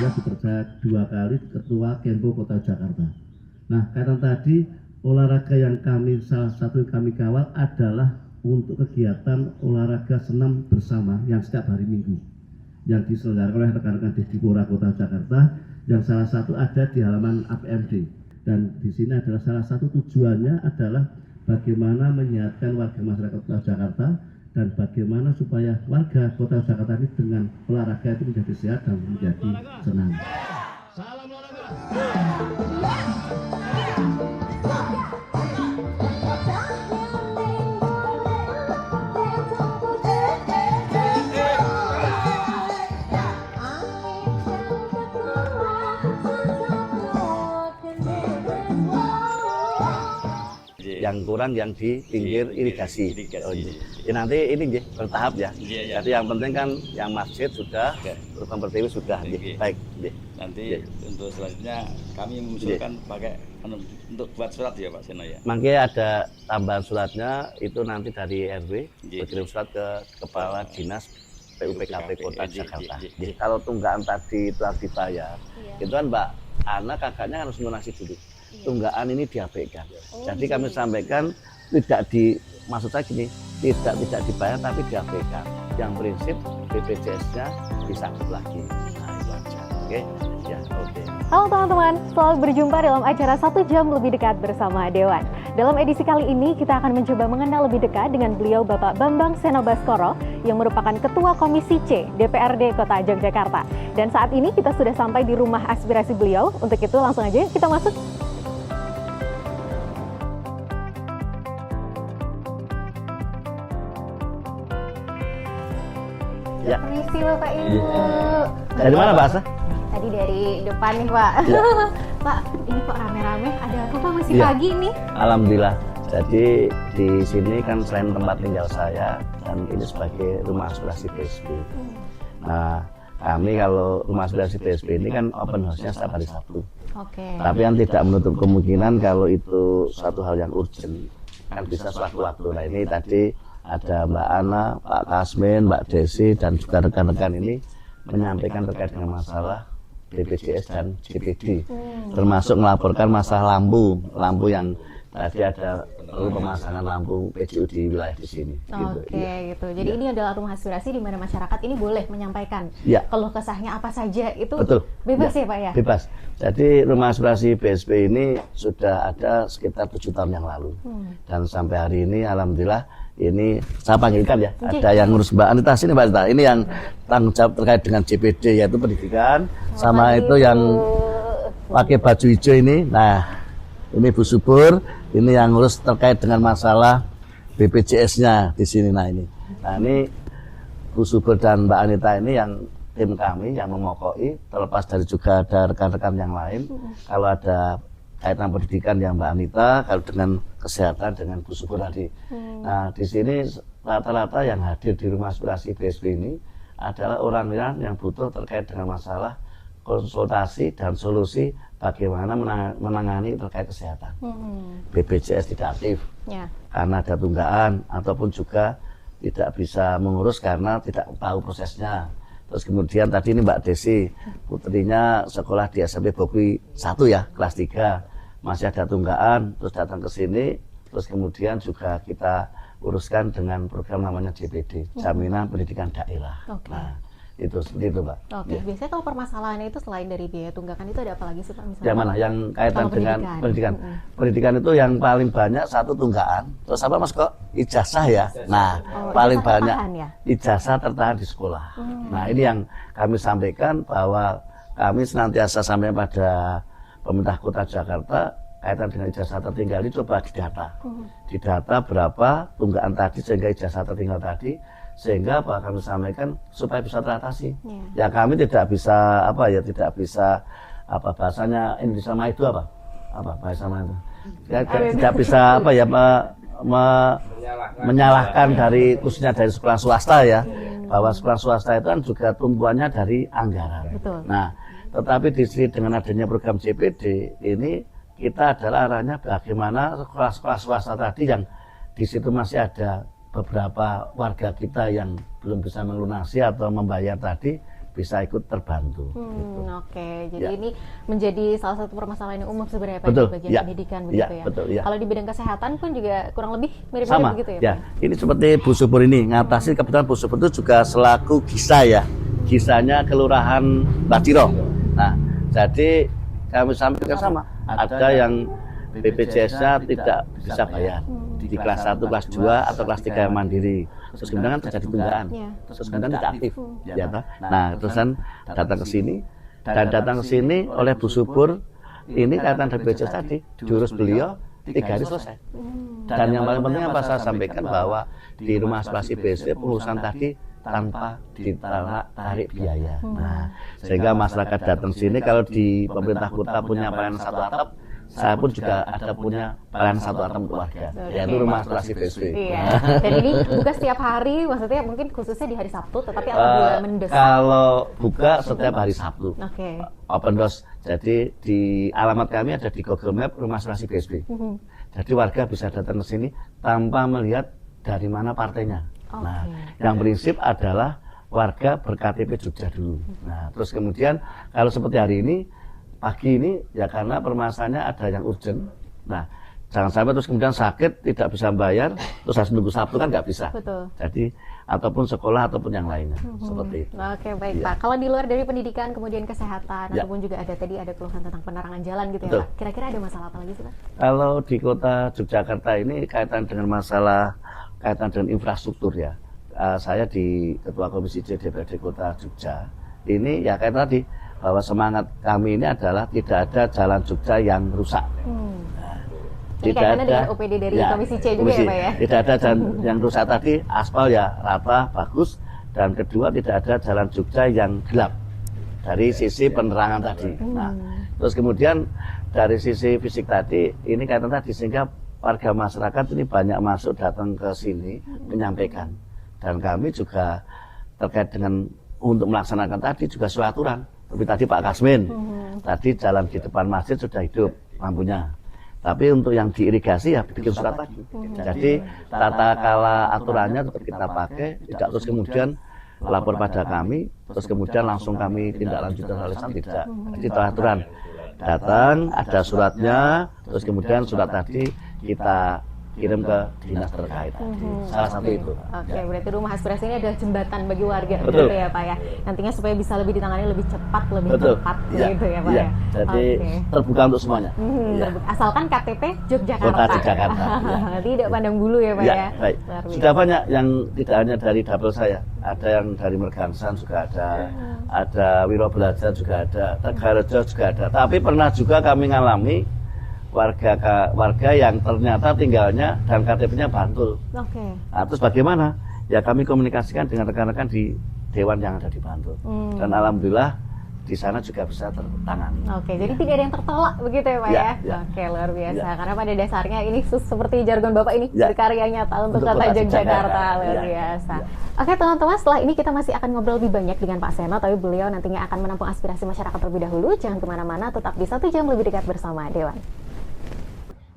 dia dipercaya 2 kali Ketua Kenpo Kota Jakarta. Nah, karena tadi olahraga yang salah satu yang kami kawal adalah untuk kegiatan olahraga senam bersama yang setiap hari Minggu yang diselenggarakan oleh rekan-rekan Distipora Kota Jakarta, yang salah satu ada di halaman APMD. Dan di sini adalah salah satu tujuannya adalah bagaimana menyehatkan warga masyarakat Kota Jakarta dan bagaimana supaya warga Kota Jakarta ini dengan olahraga itu menjadi sehat dan menjadi senang. Salam olahraga. Yang kurang yang di pinggir irigasi. Oh, ya, nanti ini bertahap ya. Jadi yang penting kan yang masjid sudah, program pertiwi sudah. Baik. Nanti untuk selanjutnya kami mengusulkan pakai untuk buat surat ya Pak Seno ya. Makanya ada tambahan suratnya itu nanti dari RW berkirim surat ke Kepala Dinas PUPKP Kota Jakarta. Kalau tunggakan tadi itu harus dibayar, itu kan Mbak Ana kakaknya harus lunasi dulu. Tunggakan ini diabaikan. Jadi kami sampaikan maksud saya gini, tidak dibayar tapi diabaikan. Yang prinsip BPJS-nya disangkut lagi. Nah itu aja. Oke? Ya, oke. Halo teman-teman, selamat berjumpa dalam acara 1 jam lebih dekat bersama Dewan. Dalam edisi kali ini kita akan mencoba mengenal lebih dekat dengan beliau Bapak Bambang Seno Baskoro yang merupakan Ketua Komisi C DPRD Kota Yogyakarta. Dan saat ini kita sudah sampai di rumah aspirasi beliau. Untuk itu langsung aja kita masuk. Ya. Permisi Bapak Ibu. Dari mana Pak Asa? Tadi dari depan nih Pak. Ya. Pak, ini kok rame-rame? Ada apa Pak? Masih Ya. pagi nih? Alhamdulillah. Jadi di sini kan selain tempat tinggal saya dan ini sebagai rumah aspirasi PSB. Nah, kami kalau rumah aspirasi PSB ini kan open house-nya setiap hari Sabtu. Oke. Tapi yang tidak menutup kemungkinan kalau itu suatu hal yang urgent kan bisa sewaktu-waktu. Nah ini tadi ada Mbak Ana, Pak Kasmin, Mbak Desi dan juga rekan-rekan ini menyampaikan terkait dengan masalah BPJS dan JPD, termasuk melaporkan masalah lampu yang tadi ada perlu pemasangan lampu PJU di wilayah di sini. Oke, gitu. Jadi ini adalah rumah aspirasi di mana masyarakat ini boleh menyampaikan keluh kesahnya apa saja itu. Betul. Bebas ya Pak ya? Bebas. Jadi rumah aspirasi BSP ini sudah ada sekitar 7 tahun yang lalu. Dan sampai hari ini alhamdulillah ini saya panggilkan ya. Ada yang ngurus Mbak Anita sini Mbak Anita. Ini yang tanggung jawab terkait dengan JPD yaitu pendidikan. Sama itu yang pakai baju hijau ini. Nah, ini Bu Subur. Ini yang ngurus terkait dengan masalah BPJS-nya di sini. Nah ini Bu Subur dan Mbak Anita ini yang tim kami yang memokoi, terlepas dari juga ada rekan-rekan yang lain. Kalau ada kaitan pendidikan yang Mbak Anita, kalau dengan kesehatan dengan Bu Subur tadi. Nah di sini rata-rata yang hadir di rumah aspirasi BSB ini adalah orang-orang yang butuh terkait dengan masalah konsultasi dan solusi bagaimana menangani terkait kesehatan. BPJS tidak aktif karena ada tunggakan ataupun juga tidak bisa mengurus karena tidak tahu prosesnya. Terus kemudian tadi ini Mbak Desi, putrinya sekolah di SMP Bogwi 1 ya, kelas 3. Masih ada tunggakan, terus datang ke sini, terus kemudian juga kita uruskan dengan program namanya JPD, Jaminan Pendidikan Daerah. Nah, itu seperti itu Pak. Oke, biasanya kalau permasalahannya itu selain dari biaya tunggakan itu ada apa lagi sih Pak? Misalnya yang mana? Yang kaitan dengan pendidikan. Pendidikan itu yang paling banyak satu tunggakan. Terus apa Mas kok? Ijazah ya. Nah, paling banyak ijazah tertahan di sekolah. Nah, ini yang kami sampaikan bahwa kami senantiasa sampai pada pemerintah Kota Jakarta kaitan dengan ijazah tertinggal ini coba didata. Didata berapa tunggakan tadi sehingga ijazah tertinggal tadi, sehingga apa kami sampaikan supaya bisa teratasi. Ya kami tidak bisa tidak bisa bahasanya Indonesia Maju itu apa bahasa itu. Ya, tidak bisa menyalahkan dari khususnya dari sekolah swasta ya, bahwa sekolah swasta itu kan juga tumpuannya dari anggaran. Betul. Nah, tetapi di sini dengan adanya program JPD ini kita adalah arahnya bagaimana sekolah-sekolah swasta tadi yang di situ masih ada beberapa warga kita yang belum bisa melunasi atau membayar tadi bisa ikut terbantu. Gitu. Oke, jadi Ya. ini menjadi salah satu permasalahan yang umum sebenarnya Pak Betul, di bagian ya. pendidikan Ya, begitu ya. betul, ya. Kalau di bidang kesehatan pun juga kurang lebih mirip-mirip Sama, begitu ya, ya. Pak? Ini seperti Bu Subur ini ngatasi, kebetulan Bu Subur itu juga selaku GISA ya, GISA-nya Kelurahan Baciro. Nah, jadi kami sampaikan sama, ada yang BPJS-nya tidak bisa bayar di kelas 1, kelas 2 atau kelas 3 yang mandiri. Terus kemudian kan terjadi tunggakan, Ya. terus kemudian tidak aktif, ya toh. Nah, terusan datang ke sini dan datang ke sini oleh Bu Subur ini kaitan dengan BPJS tadi, diurus beliau 3 hari selesai. Dan yang paling penting apa saya sampaikan bahwa di rumah aspirasi BSW pengurusan tadi tanpa ditarik biaya. Nah, sehingga masyarakat datang sini kalau di pemerintah kota punya pelayanan satu atap, saya pun juga ada punya pelayanan satu atap untuk warga, yaitu rumah aspirasi BSW. Iya. Dan ini buka setiap hari, maksudnya mungkin khususnya di hari Sabtu, tetapi apabila mendesak. Kalau buka setiap hari Sabtu. Oke. Open house. Jadi di alamat kami ada di Google Map rumah aspirasi BSW. Jadi warga bisa datang ke sini tanpa melihat dari mana partainya. Nah, yang prinsip adalah warga ber-KTP Jogja dulu. Nah, terus kemudian kalau seperti hari ini, pagi ini ya karena permasalahannya ada yang urgent. Nah, jangan sampai terus kemudian sakit tidak bisa bayar, terus harus nunggu Sabtu kan nggak bisa. Betul. Jadi ataupun sekolah ataupun yang lainnya seperti itu. Oke, baik Ya. Pak. Kalau di luar dari pendidikan, kemudian kesehatan, Ya. ataupun juga ada tadi ada keluhan tentang penerangan jalan gitu ya Betul. Pak. Kira-kira ada masalah apa lagi sih Pak? Kalau di kota Yogyakarta ini kaitan dengan masalah kaitan dengan infrastruktur ya. Saya di Ketua Komisi C DPRD Kota Jogja. Ini ya kayak tadi bahwa semangat kami ini adalah tidak ada jalan Jogja yang rusak. Ini kaitannya dengan OPD dari Komisi C juga ya Pak ya? Tidak ada jalan yang rusak tadi, aspal ya rata, bagus. Dan kedua tidak ada jalan Jogja yang gelap dari sisi penerangan tadi. Nah, terus kemudian dari sisi fisik tadi, ini kaitan tadi sehingga warga masyarakat ini banyak masuk datang ke sini menyampaikan. Dan kami juga terkait dengan untuk melaksanakan tadi juga sesuai aturan. Seperti tadi Pak Kasmin, tadi jalan di depan masjid sudah hidup lampunya. Tapi untuk yang diirigasi ya bikin surat lagi. Jadi tata kala aturannya tetap kita pakai, tidak terus kemudian lapor pada kami, terus kemudian langsung kami tindak lanjut dan tidak. Jadi aturan datang, ada suratnya, terus kemudian surat tadi kita kirim ke dinas terkait. Salah satu itu. Oke, berarti rumah aspirasi ini adalah jembatan bagi warga Betul. gitu ya Pak ya. Nantinya supaya bisa lebih ditangani lebih cepat, lebih Betul. tepat Iya, gitu ya Pak iya. ya. Jadi terbuka untuk semuanya. Iya. Asalkan KTP Yogyakarta. Kota Yogyakarta. Iya. Tidak pandang bulu ya Pak Ya, ya. baik. Luar biasa. Sudah banyak yang tidak hanya dari dapil saya, ada yang dari Mergansan juga ada Wiro Belajar juga ada, Tegarejo juga ada. Tapi pernah juga kami ngalami warga yang ternyata tinggalnya dan KTP-nya Bantul. Oke. Nah, terus bagaimana? Ya kami komunikasikan dengan rekan-rekan di dewan yang ada di Bantul. Dan alhamdulillah di sana juga bisa tertangani. Oke, jadi tidak ada yang tertolak begitu ya Pak Ya, ya? ya. Oke, luar biasa. Ya. Karena pada dasarnya ini seperti jargon Bapak ini, Ya. berkarya nyata untuk Untuk kota kota Yogyakarta. Yogyakarta. Luar Ya. biasa. Ya. Oke teman-teman, setelah ini kita masih akan ngobrol lebih banyak dengan Pak Seno, tapi beliau nantinya akan menampung aspirasi masyarakat terlebih dahulu. Jangan kemana-mana, tetap di 1 jam lebih dekat bersama Dewan.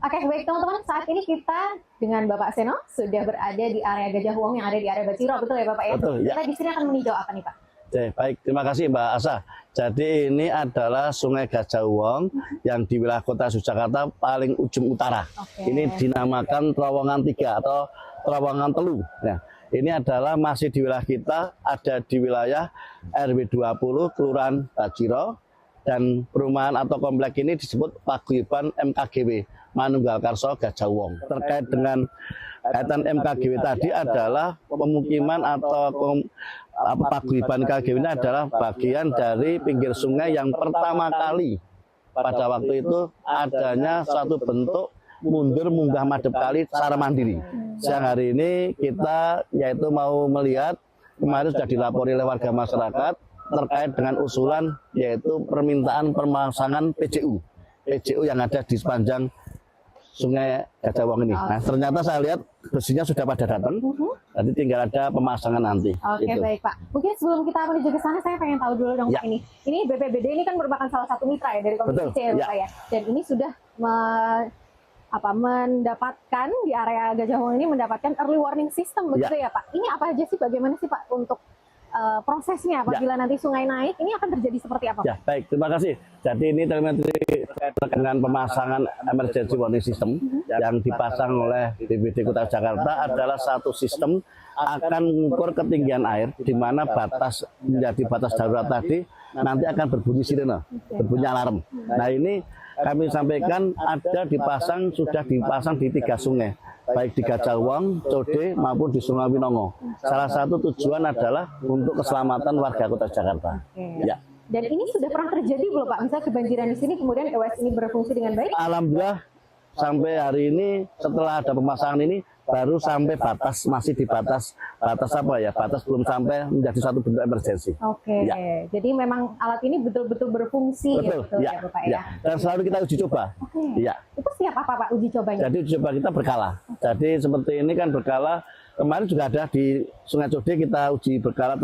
Oke, baik teman-teman, saat ini kita dengan Bapak Seno sudah berada di area Gajah Wong yang ada di area Baciro, betul ya Bapak ya? Betul, ya. Kita di sini akan meninjau apa nih Pak? Oke, baik, terima kasih Mbak Asa. Jadi ini adalah Sungai Gajah Wong yang di wilayah kota Yogyakarta paling ujung utara. Oke. Ini dinamakan Terowongan 3 atau Terowongan Telu. Nah, ini adalah masih di wilayah kita, ada di wilayah RW 20 Kelurahan Baciro, dan perumahan atau komplek ini disebut Paguyuban MKGW Manunggal Karso Gajah Wong. Terkait dengan kaitan MKGW tadi adalah pemukiman atau Paguyuban KGW ini adalah bagian dari pinggir sungai yang pertama kali pada waktu itu adanya suatu bentuk mundur munggah madep kali secara mandiri. Siang hari ini kita yaitu mau melihat, kemarin sudah dilapori oleh warga masyarakat terkait dengan usulan yaitu permintaan pemasangan PJU yang ada di sepanjang Sungai Gajah Wong ini. Nah, ternyata saya lihat besinya sudah pada datang. Nanti tinggal ada pemasangan nanti. Oke, Gitu. baik Pak. Mungkin sebelum kita menuju ke sana, saya pengen tahu dulu dong Ya. Pak ini. Ini BPBD ini kan merupakan salah satu mitra ya dari Komisi Betul, C ya ya. Pak ya. Dan ini sudah mendapatkan di area Gajah Wong ini mendapatkan early warning system begitu ya Pak. Ini apa aja sih, bagaimana sih Pak untuk prosesnya apabila nanti sungai naik, ini akan terjadi seperti apa? Ya, baik, terima kasih. Jadi ini telemetri terkait dengan pemasangan emergency warning system yang dipasang oleh BPD Kota Jakarta adalah satu sistem akan mengukur ketinggian air di mana batas menjadi batas darurat tadi nanti akan berbunyi sirene, berbunyi alarm. Nah, ini kami sampaikan sudah dipasang di 3 sungai, baik di Gajah Wong, Code maupun di Sungai Winongo. Salah satu tujuan adalah untuk keselamatan warga Kota Jakarta. Ya. Dan ini sudah pernah terjadi belum Pak? Misalnya kebanjiran di sini, kemudian EWS ini berfungsi dengan baik? Alhamdulillah sampai hari ini setelah ada pemasangan ini baru sampai masih di batas apa ya? Batas belum sampai menjadi satu bentuk emergensi. Oke. Ya. Jadi memang alat ini betul-betul berfungsi betul, ya Bapak ya. Dan selalu kita uji coba. Ya. Itu siap apa Pak uji cobanya? Jadi uji coba kita berkala. Jadi seperti ini kan berkala. Kemarin juga ada di Sungai Code kita uji berkala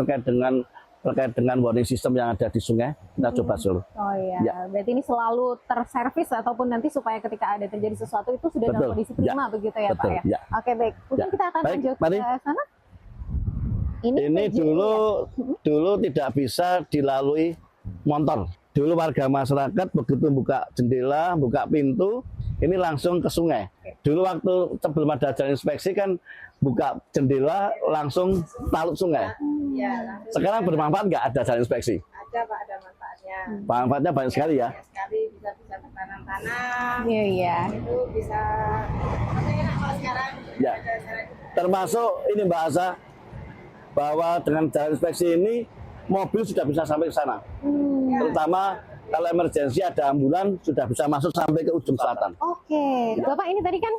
terkait dengan warning system yang ada di sungai, kita coba seluruh. Oh iya, berarti ini selalu terservis ataupun nanti supaya ketika ada terjadi sesuatu itu sudah dalam kondisi prima begitu ya Pak ya? Oke baik, mungkin kita akan lanjut ke sana. Ini dulu tidak bisa dilalui motor. Dulu warga masyarakat begitu buka jendela, buka pintu, ini langsung ke sungai. Dulu waktu sebelum ada jalan inspeksi kan buka jendela langsung talut sungai. Sekarang bermanfaat nggak ada jalan inspeksi? Ada Pak, ada manfaatnya. Manfaatnya banyak sekali ya. Banyak sekali, bisa bertanam-tanam. Iya. Itu bisa enak kalau sekarang. Ya. Termasuk ini Mbak Asa, bahwa dengan jalan inspeksi ini mobil sudah bisa sampai ke sana. Terutama kalau emergensi ada ambulan sudah bisa masuk sampai ke ujung selatan. Oke, Bapak ini tadi kan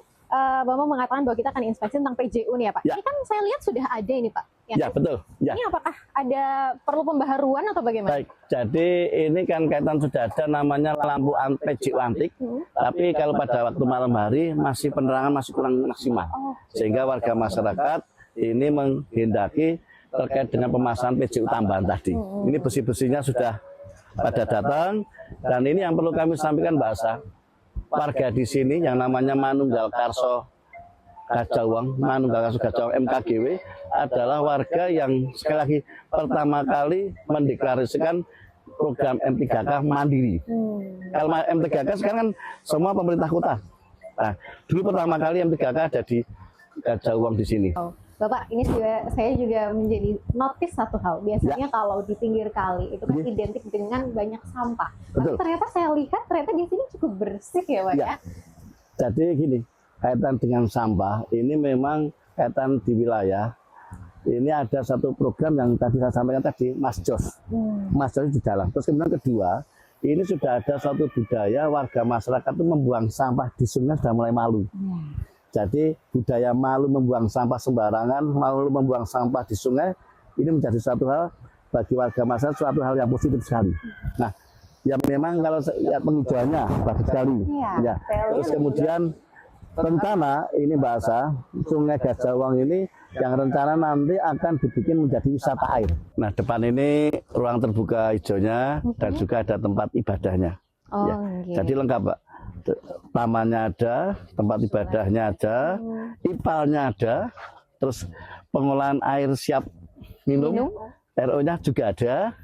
Bapak mengatakan bahwa kita akan inspeksi tentang PJU nih ya Pak. Ya. Ini kan saya lihat sudah ada ini Pak. Ya, betul. Ya. Ini apakah ada perlu pembaharuan atau bagaimana? Baik, jadi ini kan kaitan sudah ada namanya lampu PJU antik, tapi kalau pada waktu malam hari penerangan masih kurang maksimal, sehingga warga masyarakat ini menghendaki terkait dengan pemasangan PJU tambahan tadi. Ini besi-besinya sudah pada datang, dan ini yang perlu kami sampaikan Mbak Asa, warga di sini yang namanya Manunggal Karso Gajah Wong, Manunggal Karso Gajah Wong MKGW adalah warga yang sekali lagi pertama kali mendeklarasikan program M3K mandiri. Kalau M3K sekarang kan semua pemerintah kota. Nah, dulu pertama kali M3K ada di Gajah Wong di sini. Bapak, ini saya juga menjadi notice satu hal. Biasanya kalau di pinggir kali itu kan identik dengan banyak sampah. Tapi ternyata saya lihat ternyata di sini cukup bersih ya Pak ya. Jadi gini, kaitan dengan sampah ini memang kaitan di wilayah. Ini ada satu program yang tadi saya sampaikan tadi, Mas Jos. Mas Jos di dalam. Terus kemudian kedua, ini sudah ada satu budaya warga masyarakat itu membuang sampah di sungai sudah mulai malu. Jadi budaya malu membuang sampah sembarangan, malu membuang sampah di sungai, ini menjadi satu hal bagi warga masyarakat, suatu hal yang positif sekali. Nah, ya memang kalau lihat penghijauannya bagus sekali. Ya. Terus kemudian rencana ini Mbak Asa, Sungai Gajah Wong ini yang rencana nanti akan dibikin menjadi wisata air. Nah, depan ini ruang terbuka hijaunya dan juga ada tempat ibadahnya. Jadi lengkap Pak. Tamannya ada, tempat ibadahnya ada, ipalnya ada, terus pengolahan air siap minum. RO-nya juga ada.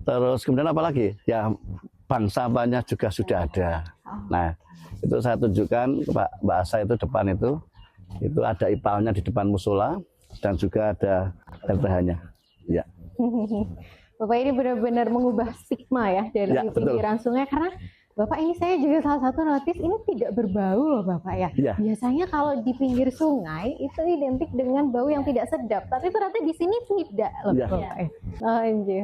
Terus kemudian apa lagi? Ya, bank sampahnya juga sudah ada. Nah, itu saya tunjukkan ke Mbak Asa itu depan itu ada ipalnya di depan musola dan juga ada RTH-nya. Ya. Bapak ini benar-benar mengubah stigma ya dari pinggiran sungai, karena Bapak ini saya juga salah satu notice ini tidak berbau loh Bapak ya. Biasanya kalau di pinggir sungai itu identik dengan bau yang tidak sedap, tapi ternyata di sini tidak loh Bapak.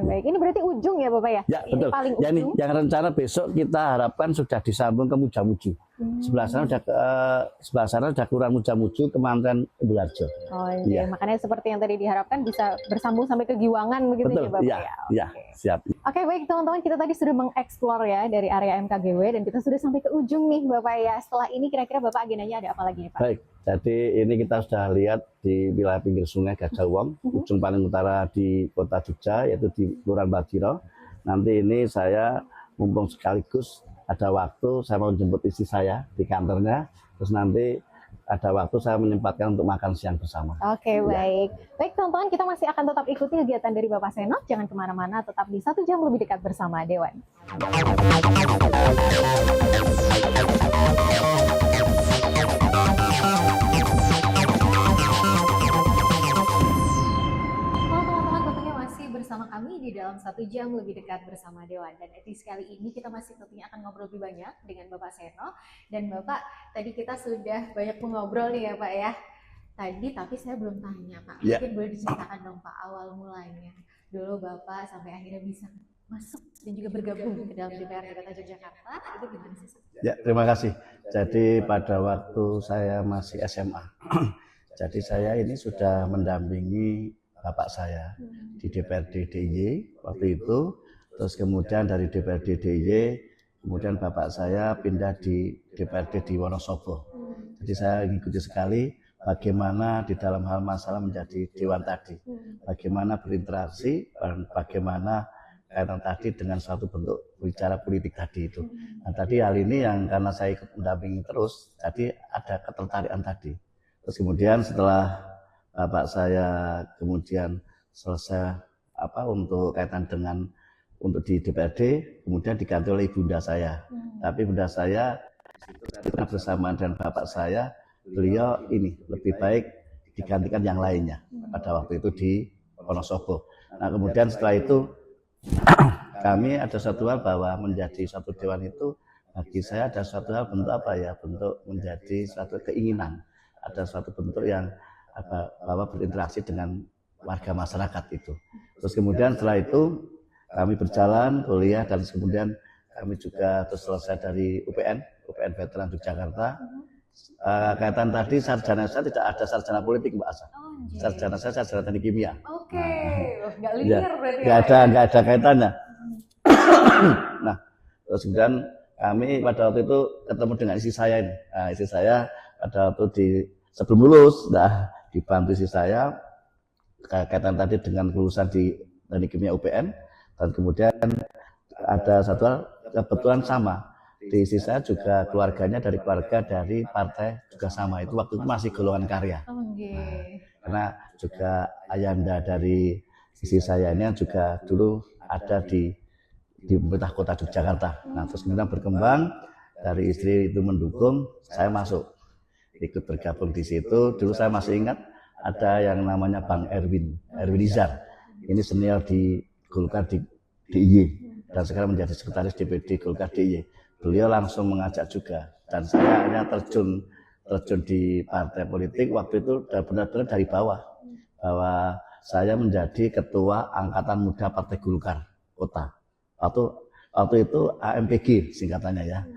Baik, ini berarti ujung ya Bapak ya? Ya, betul. Paling ujung. Yani, yang rencana besok kita harapkan sudah disambung ke Mujamuju. Sebelah sana sudah Kelurahan Mujamuju, Kementerian Bularjo. Makanya seperti yang tadi diharapkan bisa bersambung sampai ke Giwangan begitu ya Bapak ya? Ya, siap. Oke, baik teman-teman, kita tadi sudah mengeksplor ya dari area MKGW dan kita sudah sampai ke ujung nih Bapak ya. Setelah ini kira-kira Bapak agendanya ada apa lagi nih Pak? Baik, jadi ini kita sudah lihat di wilayah pinggir sungai Gajah Wong, ujung paling utara di kota Jogja, yaitu di Kelurahan Bajiro. Nanti ini saya mumpung sekaligus ada waktu, saya mau jemput istri saya di kantornya, terus nanti ada waktu saya menyempatkan untuk makan siang bersama. Oke, baik. Baik, teman-teman, kita masih akan tetap ikuti kegiatan dari Bapak Seno. Jangan kemana-mana, tetap di 1 jam lebih dekat bersama Dewan. Teman-teman, tentunya masih bersama kami di dalam 1 jam lebih dekat bersama Dewan. Dan edisi kali ini kita masih tentunya akan ngobrol lebih banyak dengan Bapak Seno. Dan Bapak, tadi kita sudah banyak mengobrol nih ya Pak ya. Tadi, tapi saya belum tanya Pak. Ya. Mungkin boleh diceritakan dong Pak awal mulanya. Dulu Bapak sampai akhirnya bisa masuk dan juga bergabung ke dalam DPRD Kota Yogyakarta. Itu gimana sih? Ya, terima kasih. Jadi pada waktu saya masih SMA, jadi saya ini sudah mendampingi bapak saya di DPRD DIY waktu itu. Terus kemudian dari DPRD DIY, kemudian bapak saya pindah di DPRD di Wonosobo. Jadi saya mengikuti sekali bagaimana di dalam hal masalah menjadi dewan tadi, bagaimana berinteraksi, dan bagaimana kaitan tadi dengan suatu bentuk bicara politik tadi itu. Nah tadi hal ini yang karena saya ikut mendampingi terus, jadi ada ketertarikan tadi. Terus kemudian setelah bapak saya kemudian selesai untuk kaitan dengan untuk di DPRD, kemudian diganti oleh ibunda saya. Tapi ibunda saya itu bersamaan dengan bapak saya, beliau ini lebih baik digantikan yang lainnya pada waktu itu di Wonosobo. Nah kemudian setelah itu kami ada satu hal bahwa menjadi satu dewan itu bagi saya ada satu hal bentuk bentuk menjadi suatu keinginan, ada suatu bentuk yang bahwa berinteraksi dengan warga masyarakat itu. Terus kemudian setelah itu kami berjalan kuliah dan kemudian kami juga terus selesai dari UPN Veteran Yogyakarta. Kaitan tadi sarjana saya tidak ada sarjana politik Mbak Asa. Sarjana saya sarjana teknik kimia. Oke, nggak linear berarti. Nggak ada kaitannya. Nah, terus kemudian kami pada waktu itu ketemu dengan istri saya ini. Nah, istri saya pada waktu sebelum lulus, dibantu istri saya kaitan tadi dengan kelulusan di teknik kimia UPN, dan kemudian ada satu hal kebetulan sama. Di istri saya juga keluarganya dari partai juga sama, itu waktu itu masih golongan karya. Karena juga ayahanda dari istri saya ini juga dulu ada di pemerintah kota Yogyakarta. Nah terus kemudian berkembang dari istri itu mendukung, saya masuk ikut bergabung di situ. Dulu saya masih ingat ada yang namanya Bang Erwin Izar. Ini senior di Golkar di DIY dan sekarang menjadi sekretaris DPD Golkar DIY. Beliau langsung mengajak juga, dan saya hanya terjun di partai politik waktu itu benar-benar dari bawah, bahwa saya menjadi ketua angkatan muda Partai Golkar Kota. Waktu itu AMPG singkatannya ya,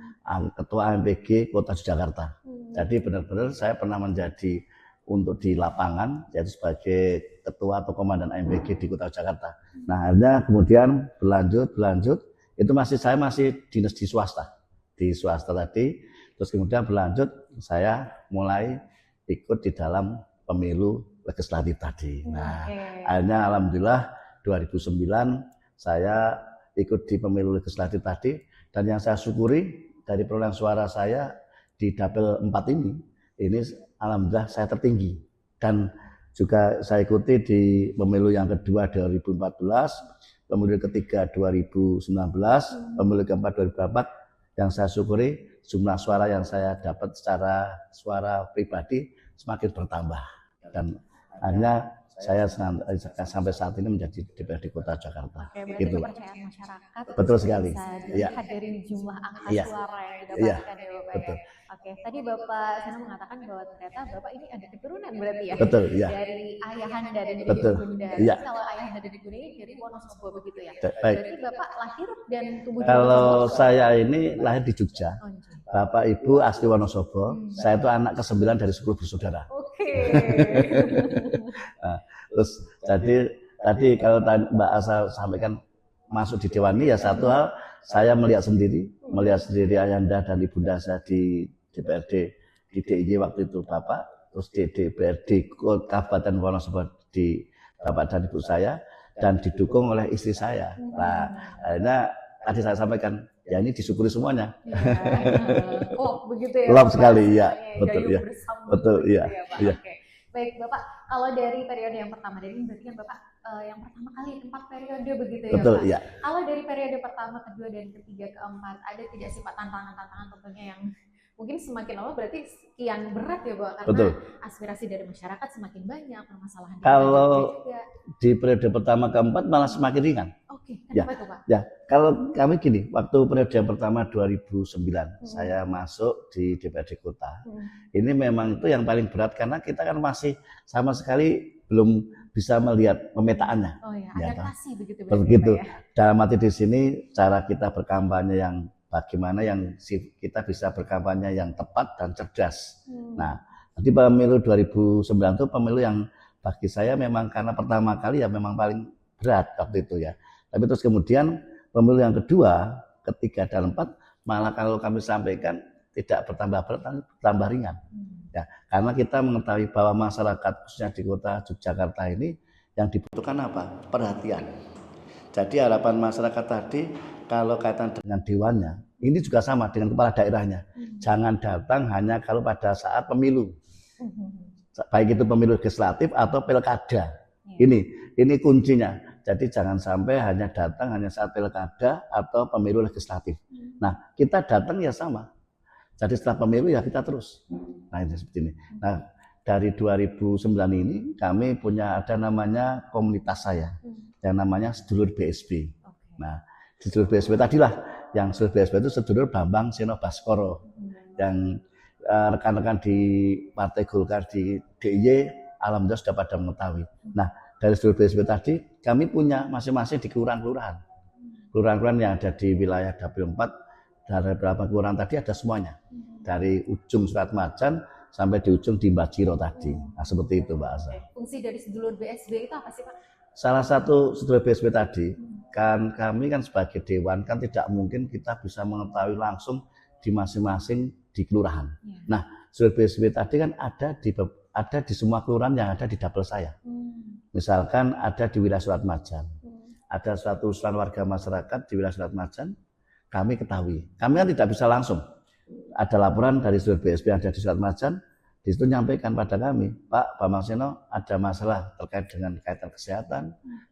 ketua AMPG Kota Yogyakarta. Jadi benar-benar saya pernah menjadi untuk di lapangan, jadi sebagai ketua atau komandan AMPG di Kota Yogyakarta. Nah akhirnya kemudian berlanjut. Itu saya masih dinas di swasta tadi, terus kemudian berlanjut saya mulai ikut di dalam pemilu legislatif tadi. Nah, akhirnya alhamdulillah 2009 saya ikut di pemilu legislatif tadi, dan yang saya syukuri dari perolehan suara saya di dapil 4 ini alhamdulillah saya tertinggi, dan juga saya ikuti di pemilu yang kedua 2014, pemilu ketiga 2019, pemilu keempat 2024, yang saya syukuri jumlah suara yang saya dapat secara suara pribadi semakin bertambah, dan akhirnya saya sampai saat ini menjadi DPRD Kota Jakarta. Oke, gitu. Kepercayaan masyarakat Betul sekali. bisa Iya. dilihat dari jumlah angka Iya. suara yang Iya. didapatkan ya Bapak Betul. ya. Oke, tadi Bapak Seno mengatakan bahwa ternyata Bapak ini ada keturunan berarti ya? Betul, iya. Dari ayahanda dan juga Betul, ibunda. iya. Kalau ayahanda dan ibunda ini dari Wonosobo begitu ya? Baik. Berarti Bapak lahir dan tumbuh di Kalau Wonosobo? saya ini lahir di Jogja, Oh, iya. Bapak Ibu asli Wonosobo, saya itu anak ke-9 dari 10 bersaudara. Oke. Nah, terus jadi tadi kalau Mbak Asa sampaikan masuk di Dewan ini ya satu hal, saya melihat sendiri ayahanda dan ibunda saya di DPRD di DIY waktu itu Bapak, terus di DPRD Kabupaten Wonosobo di Bapak dan Ibu saya, dan didukung oleh istri saya. Nah, akhirnya tadi saya sampaikan ya ini disyukuri semuanya. Ya. Oh, begitu ya. Love Bapak. sekali, ya. Semuanya Betul, gayung ya. bersambut Betul, gitu iya, ya, Pak. iya. Oke. Baik, Bapak, kalau dari periode yang pertama, dari ini berarti kan Bapak yang pertama kali 4 periode begitu ya, Betul, Pak. iya. Kalau dari periode pertama, kedua, dan ketiga, keempat, ada tidak sih Pak tantangan-tantangan tentunya yang mungkin semakin lama berarti sekian berat ya, Pak, karena Betul. aspirasi dari masyarakat semakin banyak, permasalahan dari Kalau masyarakat juga. di periode pertama keempat malah semakin ringan. Oke, Ya. kenapa itu, Pak? Ya, kalau kami gini, waktu periode yang pertama 2009 saya masuk di DPRD Kota. Ini memang itu yang paling berat karena kita kan masih sama sekali belum bisa melihat pemetaannya. Oh ya, Ya, adaptasi begitu berarti, Begitu. Pak, ya. Dalam arti di sini cara kita berkampanye yang bagaimana yang kita bisa berkampanye yang tepat dan cerdas. Nah, nanti pemilu 2009 itu pemilu yang bagi saya memang karena pertama kali ya memang paling berat waktu itu ya. Tapi terus kemudian pemilu yang kedua, ketiga dan empat malah kalau kami sampaikan tidak bertambah berat, tapi bertambah ringan. Ya, karena kita mengetahui bahwa masyarakat khususnya di kota Yogyakarta ini yang dibutuhkan apa? Perhatian. Jadi harapan masyarakat tadi kalau kaitan dengan dewannya, ini juga sama dengan kepala daerahnya. Jangan datang hanya kalau pada saat pemilu. Baik itu pemilu legislatif atau pilkada. Ini kuncinya. Jadi jangan sampai hanya datang hanya saat pilkada atau pemilu legislatif. Nah, kita datang ya sama. Jadi setelah pemilu ya kita terus. Nah, ini seperti ini. Nah, dari 2009 ini kami punya ada namanya komunitas saya yang namanya Sedulur BSB. Nah, di Sedulur BSB tadilah yang Sedulur BSB itu Sedulur Bambang Seno Baskoro yang rekan-rekan di Partai Golkar di DIY alhamdulillah sudah pada mengetahui. Nah, dari Sedulur BSB tadi kami punya masing-masing di kelurahan-kelurahan. Kelurahan-kelurahan yang ada di wilayah Dapil 4 dari beberapa kelurahan tadi ada semuanya. Dari ujung Surat Macan sampai di ujung di Mbajiro tadi. Nah, seperti itu Mbak Asa. Fungsi dari Sedulur BSB itu apa sih, Pak? Salah satu Sedulur BSB tadi, kan kami kan sebagai dewan kan tidak mungkin kita bisa mengetahui langsung di masing-masing di kelurahan. Nah, Sedulur BSB tadi kan ada di semua kelurahan yang ada di dapil saya. Misalkan ada di wilayah Surat Macan, ada suatu usulan warga masyarakat di wilayah Surat Macan, kami ketahui. Kami kan tidak bisa langsung. Ada laporan dari Sedulur BSB yang ada di Surat Macan, di situ menyampaikan pada kami, Pak Bambang Seno ada masalah terkait dengan kaitan kesehatan,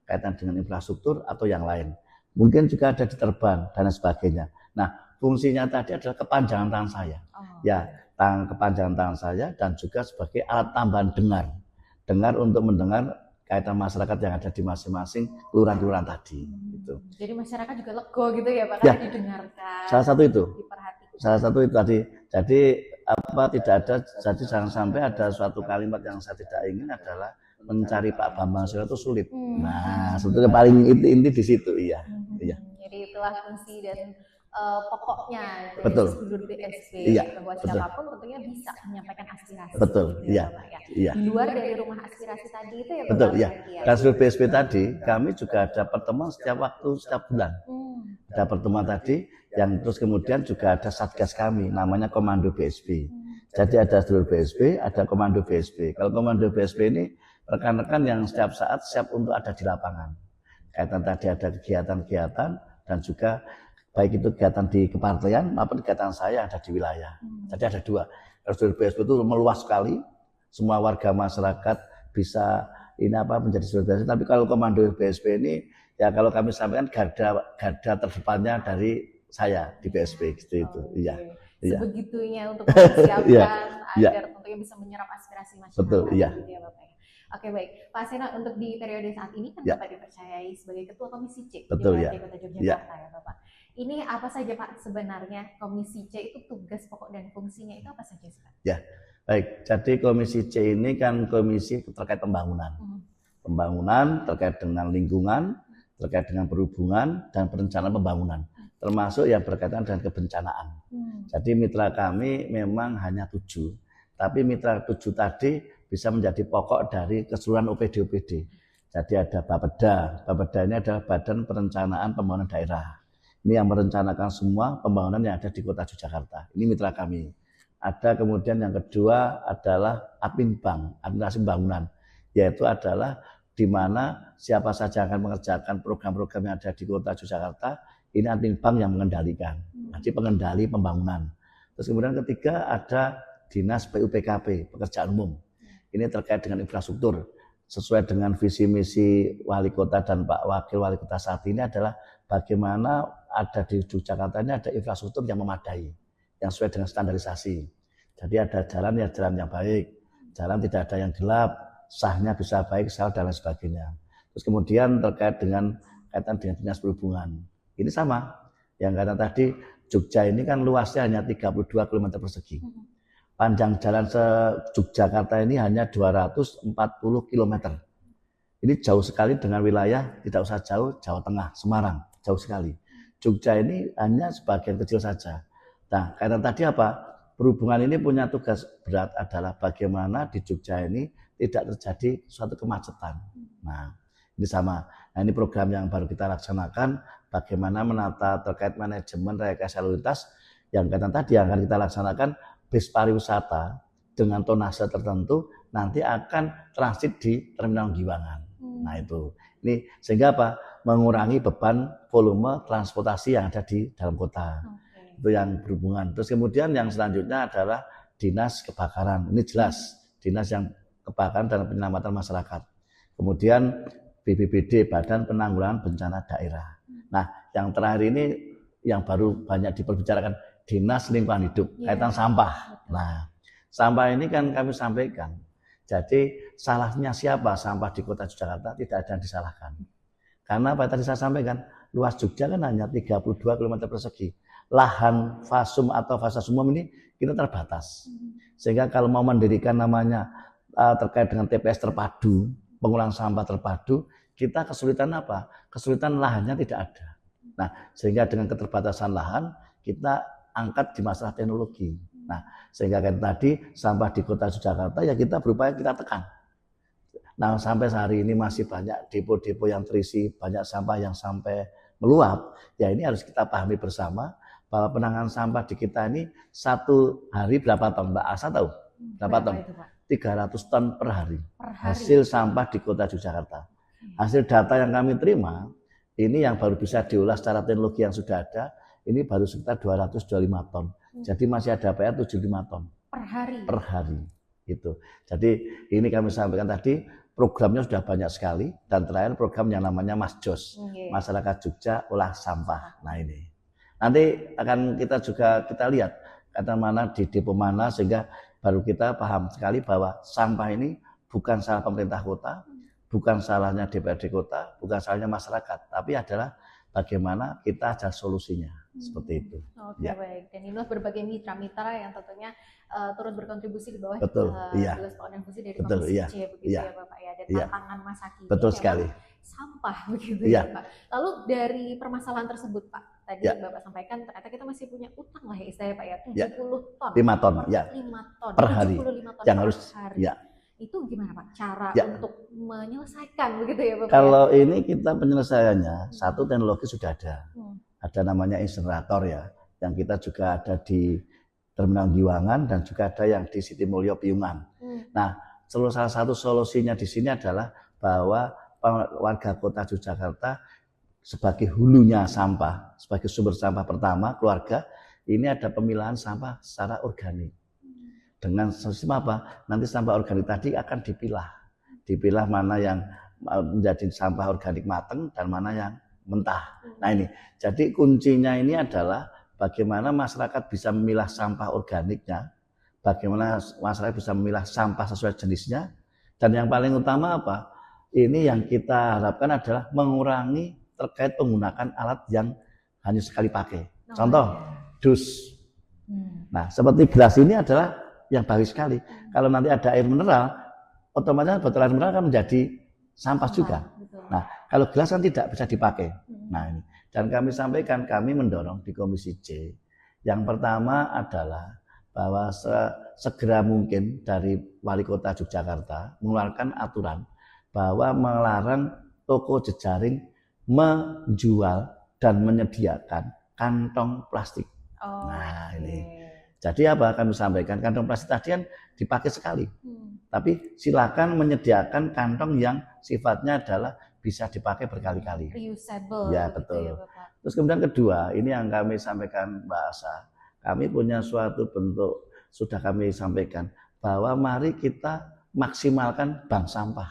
kaitan dengan infrastruktur atau yang lain. Mungkin juga ada di Terban dan sebagainya. Nah, fungsinya tadi adalah kepanjangan tangan saya. Ya, kepanjangan tangan saya dan juga sebagai alat tambahan dengar untuk mendengar kaitan masyarakat yang ada di masing-masing kelurahan-kelurahan tadi. Gitu. Jadi masyarakat juga lego gitu ya, Pak, Ya, karena didengarkan. Salah satu itu. Diperhatikan. Salah satu itu tadi. Jadi tidak ada, jadi jangan sampai ada suatu kalimat yang saya tidak ingin adalah mencari Pak Bambang Seno itu sulit. Nah, sebetulnya paling inti di situ, iya. Jadi itulah fungsi dan pokoknya dari Betul. Sedulur BSB, Iya, bahwa betul. siapapun tentunya bisa menyampaikan aspirasi. Betul, gitu iya, ya, Pak, ya. iya. Di luar dari rumah aspirasi tadi itu ya, Pak, Betul, iya. berarti ya. Dan Sedulur BSB tadi, kami juga ada pertemuan setiap bulan. Ada pertemuan tadi, yang terus kemudian juga ada satgas kami, namanya Komando BSB. Jadi ada Sedulur BSB, ada Komando BSB. Kalau Komando BSB ini rekan-rekan yang setiap saat siap untuk ada di lapangan. Kaitan tadi ada kegiatan-kegiatan dan juga baik itu kegiatan di kepartaian maupun kegiatan saya ada di wilayah. Jadi ada dua. Sedulur BSB itu meluas sekali, semua warga masyarakat bisa menjadi Sedulur BSB. Tapi kalau Komando BSB ini ya kalau kami sampaikan garda terdepannya dari saya di BSB gitu itu. Iya. Sebegitunya untuk mempersiapkan Iya. agar tentunya bisa menyerap aspirasi masyarakat. Betul, iya. Gitu ya, Bapak ya. Oke, baik. Pak Seno, untuk di periode saat ini kan Ya. Bapak dipercayai sebagai Ketua Komisi C Betul, di ya. DPRD Kota Yogyakarta ya, Bapak. Ini apa saja, Pak, sebenarnya Komisi C itu tugas pokok dan fungsinya itu apa saja, Pak? Ya, baik. Jadi Komisi C ini kan komisi terkait pembangunan. Pembangunan terkait dengan lingkungan, terkait dengan perhubungan dan perencanaan pembangunan. Termasuk yang berkaitan dengan kebencanaan. Jadi mitra kami memang hanya 7. Tapi mitra 7 tadi bisa menjadi pokok dari keseluruhan OPD-OPD. Jadi ada Bapeda. Bapeda ini adalah Badan Perencanaan Pembangunan Daerah. Ini yang merencanakan semua pembangunan yang ada di kota Yogyakarta. Ini mitra kami. Ada kemudian yang kedua adalah Apinbank, Administrasi Pembangunan. Yaitu adalah di mana siapa saja akan mengerjakan program-program yang ada di kota Yogyakarta, ini admin bank yang mengendalikan, jadi pengendali pembangunan. Terus kemudian ketiga ada dinas PUPKP, pekerjaan umum. Ini terkait dengan infrastruktur. Sesuai dengan visi misi wali kota dan Pak Wakil Wali Kota saat ini adalah bagaimana ada di Yogyakarta ini ada infrastruktur yang memadai, yang sesuai dengan standarisasi. Jadi ada jalan ya jalan yang baik, jalan tidak ada yang gelap, sahnya bisa baik, sah dan lain sebagainya. Terus kemudian terkait dengan kaitan dengan dinas perhubungan, ini sama. Yang karena tadi Jogja ini kan luasnya hanya 32 km persegi. Panjang jalan se-Yogyakarta ini hanya 240 km. Ini jauh sekali dengan wilayah, tidak usah jauh, Jawa Tengah, Semarang, jauh sekali. Jogja ini hanya sebagian kecil saja. Nah, karena tadi apa? Perhubungan ini punya tugas berat adalah bagaimana di Jogja ini tidak terjadi suatu kemacetan. Nah, ini sama. Nah, ini program yang baru kita laksanakan, bagaimana menata terkait manajemen rekayasa lalu lintas yang kata tadi yang akan kita laksanakan. Bis pariwisata dengan tonase tertentu nanti akan transit di Terminal Giwangan. Nah itu, ini sehingga apa? Mengurangi beban volume transportasi yang ada di dalam kota. Itu yang berhubungan. Terus kemudian yang selanjutnya adalah dinas kebakaran. Ini jelas dinas yang kebakaran dan penyelamatan masyarakat. Kemudian BPBD, Badan Penanggulangan Bencana Daerah. Nah yang terakhir ini yang baru banyak diperbicarakan, Dinas Lingkungan Hidup, kaitan sampah. Nah, sampah ini kan kami sampaikan. Jadi salahnya siapa sampah di kota Yogyakarta? Tidak ada yang disalahkan. Karena apa tadi saya sampaikan, luas Jogja kan hanya 32 km persegi. Lahan fasum atau fasa sumum ini kita terbatas. Sehingga kalau mau mendirikan namanya terkait dengan TPS terpadu, pengulang sampah terpadu, kita kesulitan apa? Kesulitan lahannya tidak ada. Nah, sehingga dengan keterbatasan lahan, kita angkat di masalah teknologi. Nah, sehingga kan tadi sampah di kota Yogyakarta ya kita berupaya kita tekan. Nah, sampai sehari ini masih banyak depo-depo yang terisi banyak sampah yang sampai meluap. Ya ini harus kita pahami bersama bahwa penanganan sampah di kita ini satu hari berapa ton? Mbak Asa tahu? Berapa ton? 300 ton per hari. Hasil sampah di kota Yogyakarta. Hasil data yang kami terima ini yang baru bisa diolah secara teknologi yang sudah ada. Ini baru sekitar 225 ton. Jadi masih ada PR 75 ton. Per hari? Per hari. Gitu. Jadi ini kami sampaikan tadi, programnya sudah banyak sekali. Dan terakhir program yang namanya Mas Jos. Masyarakat Jogja Olah Sampah. Nah ini. Nanti akan kita lihat kata mana di depo mana sehingga baru kita paham sekali bahwa sampah ini bukan salah pemerintah kota, bukan salahnya DPRD kota, bukan salahnya masyarakat, tapi adalah bagaimana kita ada solusinya. Seperti itu. Oke, baik. Dan inilah berbagai mitra-mitra yang tentunya turut berkontribusi di bawah Dinas Pengendalian Fungsi dari Komisi C, begitu ya Bapak ya. Dan tantangan masa kini betul sekali. Sampah begitu ya Pak. Lalu dari permasalahan tersebut Pak, tadi Bapak sampaikan ternyata kita masih punya utang lah ya istilahnya Pak ya, 70 ton. 5 ton, 5 ton per hari. 75 ton yang per harus hari. Ya. Itu gimana Pak cara untuk menyelesaikan begitu ya Bapak? Kalau ini kita penyelesaiannya, satu teknologi sudah ada. Ada namanya insinerator ya, yang kita juga ada di Terminal Giwangan dan juga ada yang di Siti Mulyo Piungan. Nah, salah satu solusinya di sini adalah bahwa warga kota Yogyakarta sebagai hulunya sampah, sebagai sumber sampah pertama keluarga, ini ada pemilahan sampah secara organik. Dengan sistem apa? Nanti sampah organik tadi akan dipilah mana yang menjadi sampah organik matang dan mana yang mentah. Nah ini, jadi kuncinya ini adalah bagaimana masyarakat bisa memilah sampah organiknya, bagaimana masyarakat bisa memilah sampah sesuai jenisnya, dan yang paling utama apa? Ini yang kita harapkan adalah mengurangi terkait penggunaan alat yang hanya sekali pakai. Contoh, dus. Nah, seperti gelas ini adalah yang bagus sekali. Kalau nanti ada air mineral, otomatis botol air mineral akan menjadi sampah juga. Nah, kalau gelas kan tidak bisa dipakai. Nah, ini. Dan kami sampaikan, kami mendorong di Komisi C. Yang pertama adalah bahwa segera mungkin dari Wali Kota Yogyakarta mengeluarkan aturan bahwa melarang toko jejaring menjual dan menyediakan kantong plastik. Nah, ini. Jadi apa kami sampaikan, kantong plastik tadi kan dipakai sekali. Tapi silakan menyediakan kantong yang sifatnya adalah bisa dipakai berkali-kali. Reusable. Ya, gitu betul. ya, Bapak. Terus kemudian kedua, ini yang kami sampaikan Mbak Asa, kami punya suatu bentuk, sudah kami sampaikan, bahwa mari kita maksimalkan bank sampah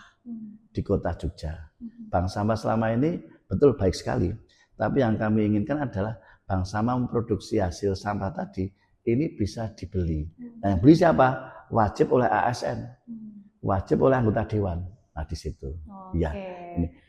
di kota Jogja. Bank sampah selama ini betul baik sekali, tapi yang kami inginkan adalah bank sampah memproduksi hasil sampah tadi, ini bisa dibeli. Nah, yang beli siapa? Wajib oleh ASN, wajib oleh anggota dewan. Nah, di situ. Ya,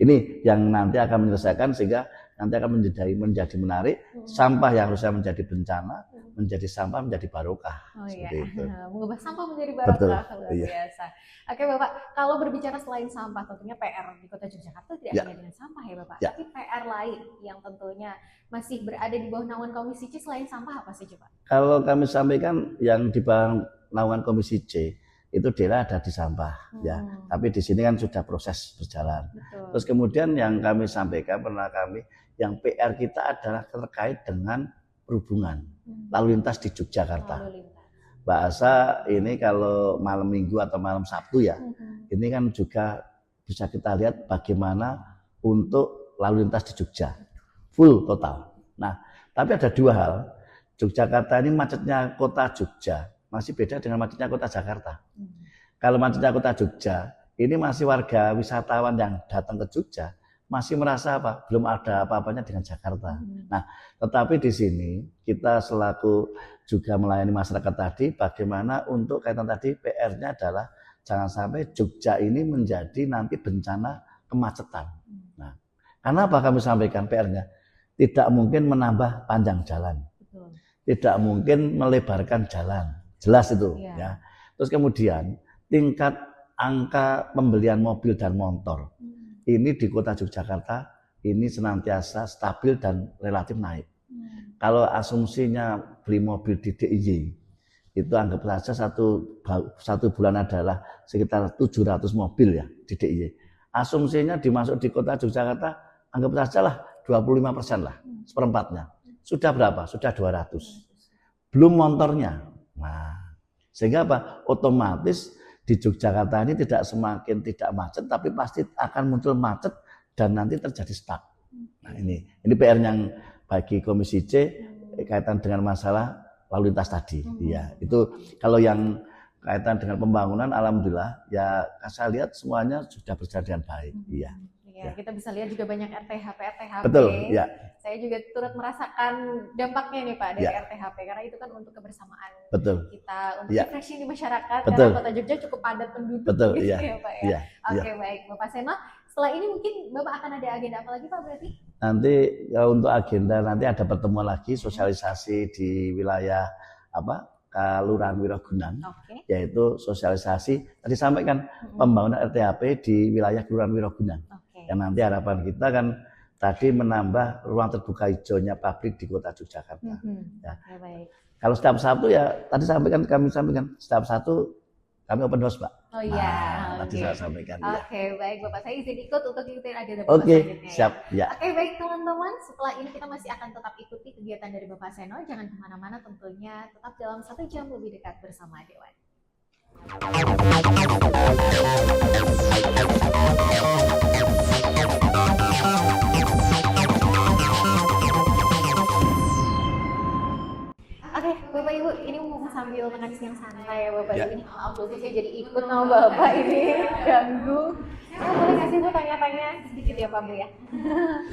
ini yang nanti akan menyelesaikan sehingga nanti akan menjadi menarik. Sampah yang harusnya menjadi bencana, menjadi sampah menjadi barokah. Iya, itu. mengubah sampah menjadi Betul, barokah, luar biasa. Oke Bapak, kalau berbicara selain sampah, tentunya PR di Kota Yogyakarta tidak hanya dengan sampah ya Bapak, tapi PR lain yang tentunya masih berada di bawah naungan Komisi C selain sampah apa sih Pak? Kalau kami sampaikan yang di bawah naungan Komisi C itu daerah ada di sampah, ya. Tapi di sini kan sudah proses berjalan. Betul. Terus kemudian yang kami sampaikan yang PR kita adalah terkait dengan perhubungan lalu lintas di Yogyakarta. Bahasa ini kalau malam Minggu atau malam Sabtu ya, ini kan juga bisa kita lihat bagaimana untuk lalu lintas di Jogja, full total. Nah, tapi ada dua hal, Yogyakarta ini macetnya kota Jogja masih beda dengan macetnya kota Jakarta. Kalau macetnya kota Jogja, ini masih warga wisatawan yang datang ke Jogja masih merasa apa? Belum ada apa-apanya dengan Jakarta. Nah, tetapi di sini kita selaku juga melayani masyarakat tadi, bagaimana untuk kaitan tadi PR-nya adalah jangan sampai Jogja ini menjadi nanti bencana kemacetan. Nah, karena apa kami sampaikan PR-nya? Tidak mungkin menambah panjang jalan, tidak mungkin melebarkan jalan, jelas itu. Ya. Terus kemudian tingkat angka pembelian mobil dan motor ini di kota Yogyakarta ini senantiasa stabil dan relatif naik. Kalau asumsinya beli mobil di DIY itu anggap saja satu bulan adalah sekitar 700 mobil ya di DIY. Asumsinya dimasuk di kota Yogyakarta anggap saja lah 25% lah, seperempatnya. Sudah berapa? Sudah 200. Belum motornya. Nah, sehingga apa? Otomatis di Yogyakarta ini tidak semakin tidak macet, tapi pasti akan muncul macet dan nanti terjadi stuck. Nah, ini PR yang bagi Komisi C kaitan dengan masalah lalu lintas tadi. Iya, itu kalau yang kaitan dengan pembangunan, alhamdulillah ya saya lihat semuanya sudah berjalan dengan baik. Iya. Ya, kita bisa lihat juga banyak RTHP. Betul, ya. Saya juga turut merasakan dampaknya nih Pak dari RTHP karena itu kan untuk kebersamaan kita untuk refreshing di masyarakat karena Kota Jogja cukup padat penduduk gitu ya Pak ya. Oke, baik Bapak Seno. Setelah ini mungkin Bapak akan ada agenda apa lagi Pak berarti? Nanti ya, untuk agenda nanti ada pertemuan lagi sosialisasi di wilayah Kelurahan Wirogunan, yaitu sosialisasi tadi sampaikan pembangunan RTHP di wilayah Kelurahan Wirogunan. Yang nanti harapan kita kan tadi menambah ruang terbuka hijaunya pabrik di kota Yogyakarta. Ya. Kalau setiap Sabtu ya tadi kami sampaikan setiap Sabtu kami open house Pak. Oh iya. Tadi saya sampaikan. Oke, baik Bapak, saya izin ikut untuk ikutin agenda Bapak selanjutnya. Siap. Ya. Oke, baik teman-teman, setelah ini kita masih akan tetap ikuti kegiatan dari Bapak Seno. Jangan kemana-mana, tentunya tetap dalam 1 jam lebih dekat bersama Dewan. Oke, Bapak Ibu, ini mau sambil makan siang santai ya Bapak Ibu. Ini maaf dulu saya jadi ikut sama Bapak ini ganggu. Saya boleh kasih Bu tanya-tanya sedikit ya Pak Bu ya?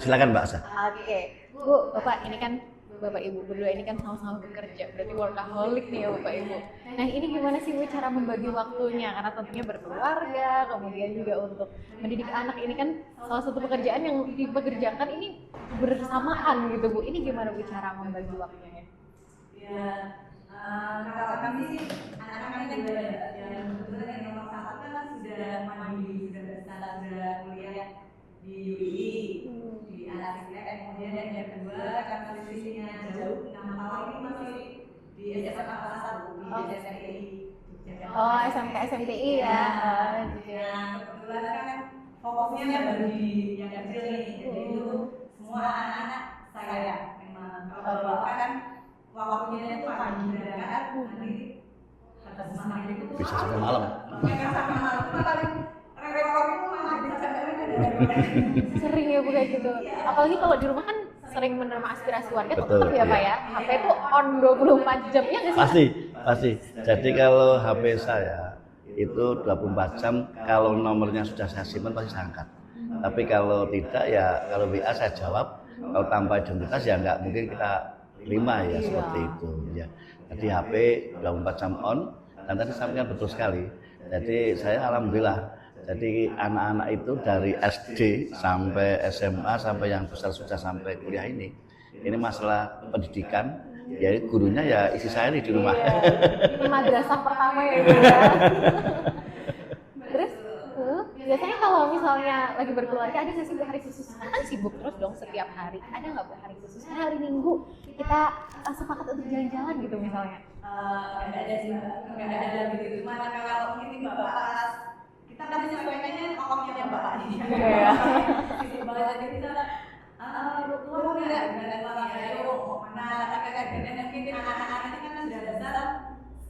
Silakan Mbak Asa. Oke, Bu, Bapak ini kan Bapak Ibu berdua ini kan sama-sama bekerja, berarti workaholic nih ya Bapak Ibu. Nah ini gimana sih Bu cara membagi waktunya? Karena tentunya berkeluarga, kemudian juga untuk mendidik anak ini kan salah satu pekerjaan yang dipekerjakan ini bersamaan gitu Bu. Ini gimana Bu cara membagi waktunya? Ya, kalau kami sih anak-anak kami kan beda ya. Yang kebetulan yang nomor 1 kan sudah mandiri, sudah kuliah di UI, di Alasnya. Kemudian yang kedua karena selisihnya jauh, 6 tahun ini masih di SMA kelas 1 di SMPI. Oh, SMK SMPI ya. Yang kebetulan kan fokusnya baru di yang kecil nih. Jadi itu semua anak-anak saya memang. Kalau bapak kan waktunya itu pagi berangkat nanti habis maghrib itu bisa sampai malam. Mereka sampai malam itu paling repot itu maghrib sampai Sering ya Bu kayak gitu. Apalagi kalau di rumah kan sering menerima aspirasi warga, Betul, tetap ya Pak iya. ya. HP itu on 24 jam ya nggak sih? Pasti. Jadi kalau HP saya itu 24 jam, kalau nomornya sudah saya simpan pasti saya angkat. Tapi kalau tidak ya, kalau WA saya jawab, kalau tanpa identitas ya nggak mungkin kita terima ya, seperti itu ya. Jadi HP 24 jam on, dan tadi sampaikan betul sekali. Jadi saya alhamdulillah, jadi anak-anak itu dari SD sampai SMA sampai yang besar sudah sampai kuliah ini masalah pendidikan, ya gurunya ya isi saya nih di rumah. Iya. Ini madrasah pertama ya Bu ya. Terus biasanya kalau misalnya lagi berkeluarga ada nggak sih Bu hari khusus? Kan sibuk terus dong setiap hari. Ada nggak Bu hari khusus? Hari Minggu kita sepakat untuk jalan-jalan gitu misalnya. Nggak ada sih, nggak ada begitu. Cuma kalau mungkin bapak pas kita kan menyesuaikannya ongkosnya bapak ini. Iya. Sibuk banget jadi kita keluar nggak dengan suami ayo mau mana kakak dan mungkin anak-anak ini kan sudah besar,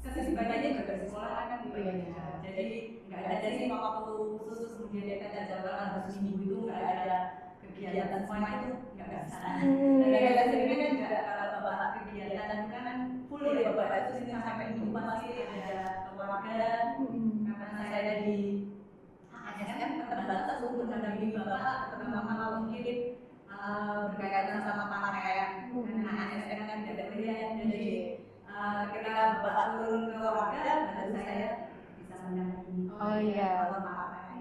kesibukannya juga di sekolah kan gitu ya. Jadi nggak ada sih waktu khusus kemudian kita jadwalkan harus minggu itu nggak ada kegiatan semua itu nggak bisa. Dan agak sering kan juga kalau bapak kegiatan kan full ya bapak itu sini sampai minggu masih ada keluarga. Karena saya di ASN terbatas untuk mendampingi bapak terutama kalau mungkin berkaitan sama pakaian. Karena ASN kan tidak kuliah jadi ketika bapak turun ke keluarga baru saya bisa mendampingi. Oh iya.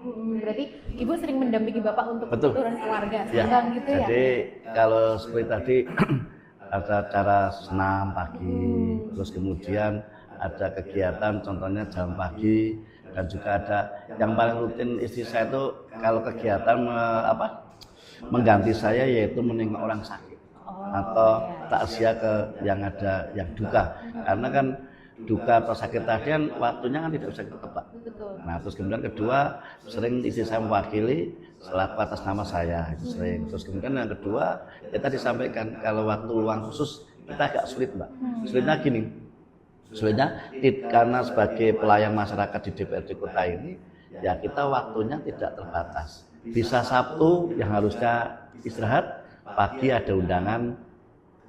Berarti Ibu sering mendampingi Bapak untuk Betul. turun keluarga, Ya. senggang gitu ya? Jadi kalau seperti tadi ada cara senam pagi, terus kemudian ada kegiatan contohnya jalan pagi, dan juga ada yang paling rutin istri saya itu kalau kegiatan mengganti saya yaitu menengok orang sakit atau takziah ke yang ada yang duka, karena kan duka atau sakit tadi kan waktunya kan tidak bisa kita tebak. Betul. Nah terus kemudian kedua sering istri saya mewakili selaku atas nama saya itu sering. Terus kemudian yang kedua kita disampaikan kalau waktu luang khusus kita agak sulit Mbak. Sulitnya gini, sulitnya karena sebagai pelayan masyarakat di DPRD Kota ini ya kita waktunya tidak terbatas. Bisa Sabtu yang harusnya istirahat, pagi ada undangan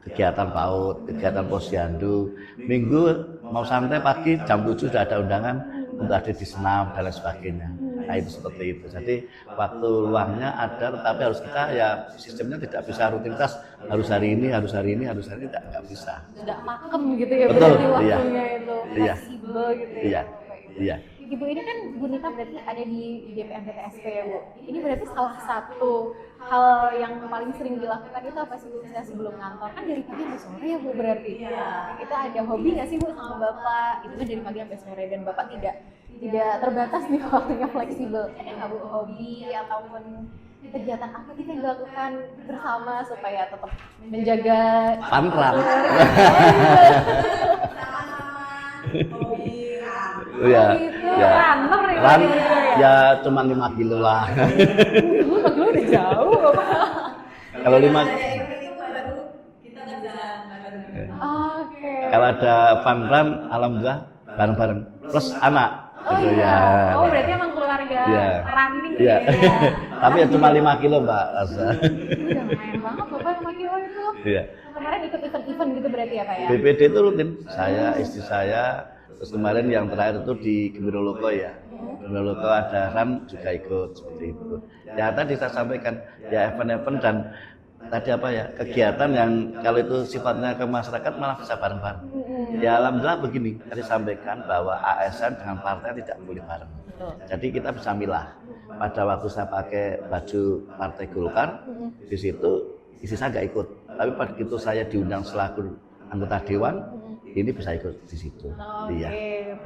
kegiatan PAUD, kegiatan posyandu. Minggu mau santai pagi jam 7 sudah ada undangan untuk ada di senam dan lain sebagainya. Nah itu seperti itu. Jadi waktu luangnya ada, tetapi harus kita ya sistemnya tidak bisa rutinitas harus hari ini, tidak bisa. Tidak pakem gitu ya Betul, berarti iya. waktunya itu Iya. fleksibel gitu ya. Iya, iya. Ibu ini kan Bu Nita berarti ada di DPM PTSP ya Bu. Ini berarti salah satu hal yang paling sering dilakukan itu apa sih Bu Nita sebelum ngantor? Kan dari pagi sampai sore ya Bu berarti. Iya. Kita ada hobi nggak sih Bu sama Bapak? Itu kan dari pagi sampai sore dan Bapak tidak terbatas nih waktunya fleksibel. Ada nggak Bu hobi ataupun kegiatan apa sih yang dilakukan bersama supaya tetap menjaga Pantran. Sama-sama hobi Iya. gitu, Ya. runner ya Run, gitu ya. ya cuma 5 kilo lah. Dulu pagi udah jauh Bapak. Kalau 5 ada event itu baru kita bisa bareng-bareng. Oke. kalau ada fun run alhamdulillah bareng-bareng plus anak. Oh Gitu iya. ya. Oh berarti emang keluarga Iya. running Iya. ya. Tapi ya cuma 5 kilo Mbak Asa. Udah lumayan banget Bapak sama kilo itu. Iya. Kemarin ikut event gitu berarti ya Pak ya? BPD itu rutin. Saya, istri saya, terus kemarin yang terakhir itu di Gembiroloko ya. Gembiroloko ada run juga ikut seperti itu. Ya tadi saya sampaikan ya event-event dan tadi apa ya kegiatan yang kalau itu sifatnya ke masyarakat malah bisa bareng-bareng. Ya alhamdulillah begini tadi sampaikan bahwa ASN dengan partai tidak boleh bareng. Jadi kita bisa milah. Pada waktu saya pakai baju Partai Golkar, di situ istri saya nggak ikut. Tapi pada itu saya diundang selaku anggota dewan, ini bisa ikut di situ. Oke, Iya.